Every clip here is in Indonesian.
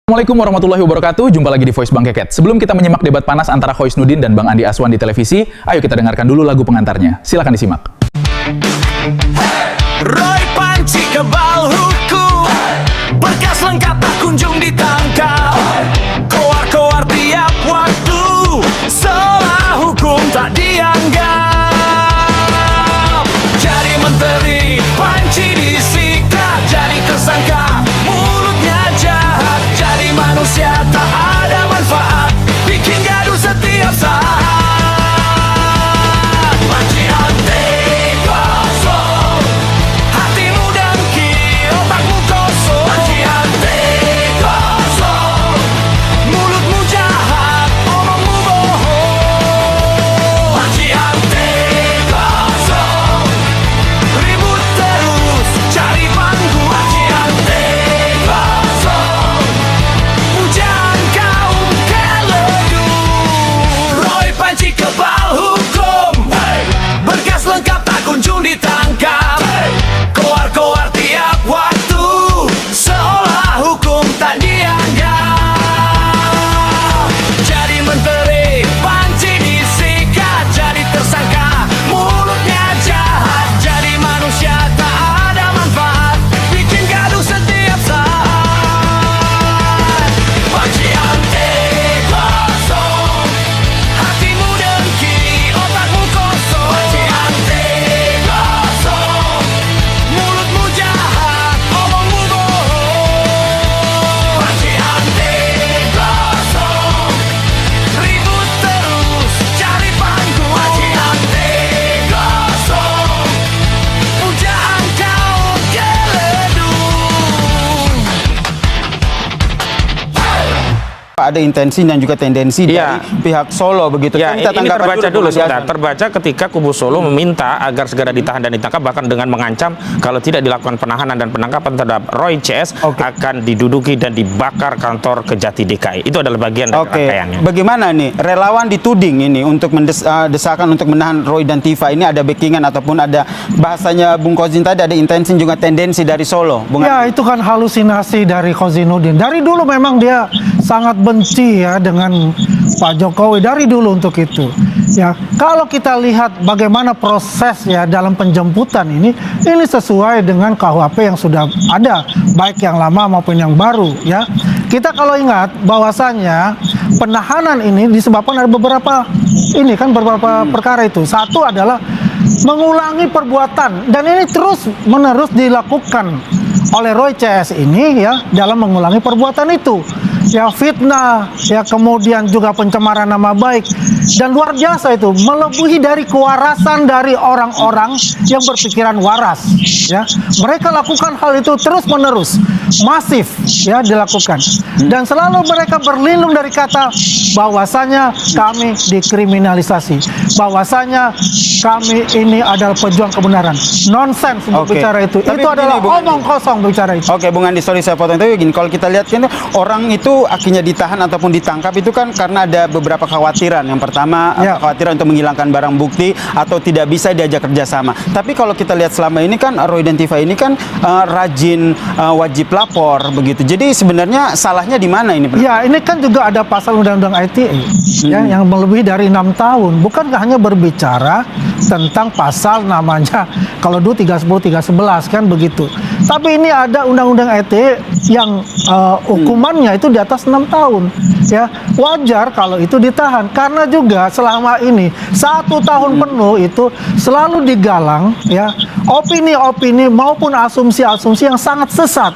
Assalamualaikum warahmatullahi wabarakatuh. Jumpa lagi di Voice Bang Keket. Sebelum kita menyimak debat panas antara Khois Nudin dan Bang Andi Aswan di televisi, ayo kita dengarkan dulu lagu pengantarnya. Silakan disimak. Roy panci kebal hukum, berkas lengkap tak kunjung ditangkap. Koar-koar tiap waktu, salah hukum tak dianggap. Jadi menteri panci disikat, jadi tersangka mulutnya jahat. Jadi manusia tak ada manfaat, bikin gaduh setiap saat. Panci anti kosong, hatimu dengki, otakmu kosong. Panci anti kosong, mulutmu jahat, omongmu bohong. Panci anti kosong, ribut terus, cari panggung. Panci anti kosong, pujaan kaum keleduk. Roy panci kebal hukum, berkas lengkap tak kunjung ditangkap. Koar-koar tiap waktu, seolah hukum tak dianggap. Jadi menteri panci disikat, jadi tersangka mulutnya jahat. Jadi manusia tak ada manfaat, bikin gaduh setiap saat. Panci anti kosong, hatimu dengki, otakmu kosong. Panci anti kosong, mulutmu jahat, omongmu bohong. Panci anti kosong, ribut terus, cari panggung. Panci anti kosong, pujaan kaum keleduk. Ada intensi dan juga tendensi Iya. dari pihak Solo begitu. Ya, Kita ini tanggapan terbaca dulu Bung sebentar. Andi. Terbaca ketika kubu Solo meminta agar segera ditahan dan ditangkap, bahkan dengan mengancam kalau tidak dilakukan penahanan dan penangkapan terhadap Roy CS Oke. akan diduduki dan dibakar kantor Kejati DKI. Itu adalah bagian dari Oke, rangkaiannya. bagaimana nih relawan dituding ini untuk desakan untuk menahan Roy dan Tifa ini ada backingan ataupun ada bahasanya Bung Kozin tadi ada intensi juga tendensi dari Solo, Bung Ya, Andi? itu kan halusinasi dari Khozinuddin. Dari dulu memang dia sangat benci ya dengan Pak Jokowi dari dulu untuk itu. Ya, kalau kita lihat bagaimana proses ya dalam penjemputan ini sesuai dengan KUHP yang sudah ada, baik yang lama maupun yang baru ya. Kita kalau ingat bahwasannya penahanan ini disebabkan ada beberapa perkara itu. Satu adalah mengulangi perbuatan dan ini terus menerus dilakukan oleh Roy CS ini ya dalam mengulangi perbuatan itu. Ya fitnah, ya kemudian juga pencemaran nama baik dan luar biasa itu melebihi dari kewarasan dari orang-orang yang berpikiran waras. Ya, mereka lakukan hal itu terus menerus, masif ya dilakukan dan selalu mereka berlindung dari kata bahwasanya kami dikriminalisasi, bahwasanya kami ini adalah pejuang kebenaran. Nonsens untuk Oke. bicara itu. Tapi Itu adalah begini, Bung omong Andi. kosong bicara itu. Oke, Bung Andi, sorry saya potong tapi begini, kalau kita lihat kan orang itu akhirnya ditahan ataupun ditangkap itu kan karena ada beberapa kekhawatiran. Yang pertama, Ya. kekhawatiran untuk menghilangkan barang bukti atau tidak bisa diajak kerjasama. Tapi kalau kita lihat selama ini kan Roy dan Tifa ini kan rajin wajib lapor begitu. Jadi sebenarnya salahnya di mana ini? Ya, ini kan juga ada pasal Undang-Undang ITE ya, yang melebihi dari 6 tahun. Bukankah hanya berbicara tentang pasal namanya kalau dulu 310, 311 kan begitu. Tapi ini ada Undang-Undang ITE yang hukumannya itu di atas 6 tahun. Ya, wajar kalau itu ditahan karena juga selama ini 1 tahun penuh itu selalu digalang ya opini-opini maupun asumsi-asumsi yang sangat sesat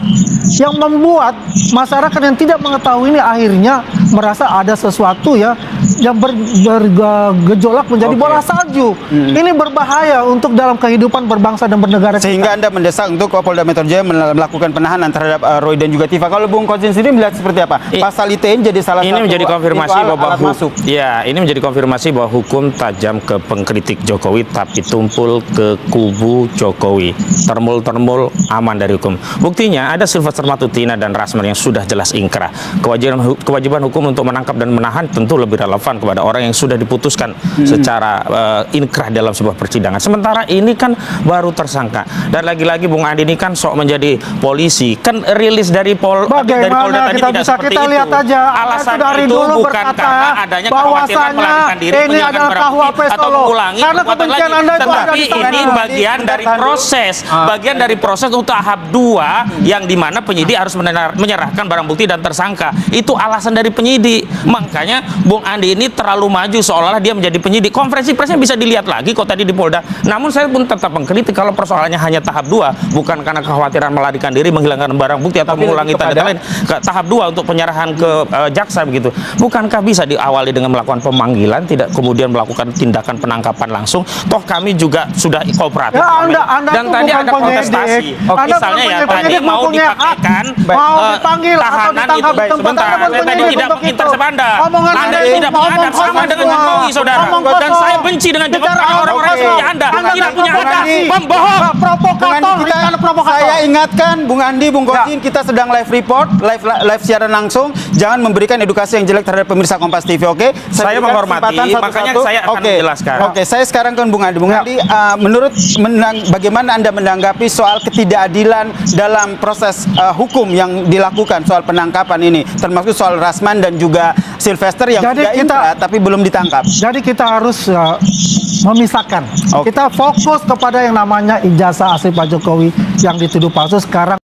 yang membuat masyarakat yang tidak mengetahui ini akhirnya merasa ada sesuatu ya yang bergejolak menjadi Oke. bola salju. Ini berbahaya untuk dalam kehidupan berbangsa dan bernegara kita. Sehingga Anda mendesak untuk Polda Metro Jaya melakukan penahanan terhadap Roy dan juga Tifa. Kalau Bung Kozin sendiri melihat seperti apa? Pasal ITE jadi salah Ini satu menjadi konfirmasi itu bahwa alat masuk. Ya, ini menjadi konfirmasi bahwa hukum tajam ke pengkritik Jokowi tapi tumpul ke kubu Jokowi. Termul-termul aman dari hukum. Buktinya ada Sylvester Sylvester Matutina dan Rasman yang sudah jelas ingkrah. Kewajiban hukum untuk menangkap dan menahan tentu lebih relevan kepada orang yang sudah diputuskan secara inkrah dalam sebuah persidangan. Sementara ini kan baru tersangka. Dan lagi-lagi Bung Andi ini kan sok menjadi polisi. Kan rilis dari Polda tadi tidak seperti kita itu. lihat aja. Alasan dari itu dulu bukan berkata karena adanya kekhawatiran melarikan diri, ini menghilangkan adalah barang KUHP bukti atau Solo. mengulangi Karena perbuatan lagi. kebencian Anda itu ada Tetapi di sana. ini bagian dari proses, bagian dari proses untuk tahap 2 yang dimana penyidik harus menyerahkan barang bukti dan tersangka. Itu alasan dari penyidik. Makanya Bung Andi ini terlalu maju seolah-olah dia menjadi penyidik. Konferensi persnya bisa dilihat lagi kok tadi di Polda. Namun saya pun tetap mengkritik kalau persoalannya hanya tahap 2, bukan karena kekhawatiran melarikan diri, menghilangkan barang bukti atau mengulangi tanda lain. Ke tahap 2 untuk penyerahan ke jaksa begitu. Bukankah bisa diawali dengan melakukan pemanggilan, tidak kemudian melakukan tindakan penangkapan langsung? Toh kami juga sudah kooperatif. Ya, Anda dan itu tadi bukan ada kontestasi. Anda Misalnya ya tadi mau dipakaikan mau dipanggil atau tahanan ditangkap itu. di tempat Sebentar, Anda saya tadi tidak mengintercept Anda. Anda tidak menghadap sama dengan Jokowi, saudara. Dan saya benci dengan orang-orang seperti Anda. Tidak punya adab, pembohong. Saya ingatkan Bung Andi, Bung Gojin, kita sedang live report, live siaran langsung. Jangan memberikan edukasi yang jelek terhadap pemirsa Kompas TV, oke? Saya menghormati, makanya saya akan menjelaskan. Oke, saya sekarang ke Bung Andi. Bung Andi, bagaimana Anda menanggapi soal ketidakadilan dalam proses hukum yang dilakukan soal penangkapan ini, termasuk soal Rasman dan juga Sylvester yang sudah inkrah tapi belum ditangkap? Jadi kita harus memisahkan. Oke. Kita fokus kepada yang namanya ijazah asli Pak Jokowi yang dituduh palsu sekarang.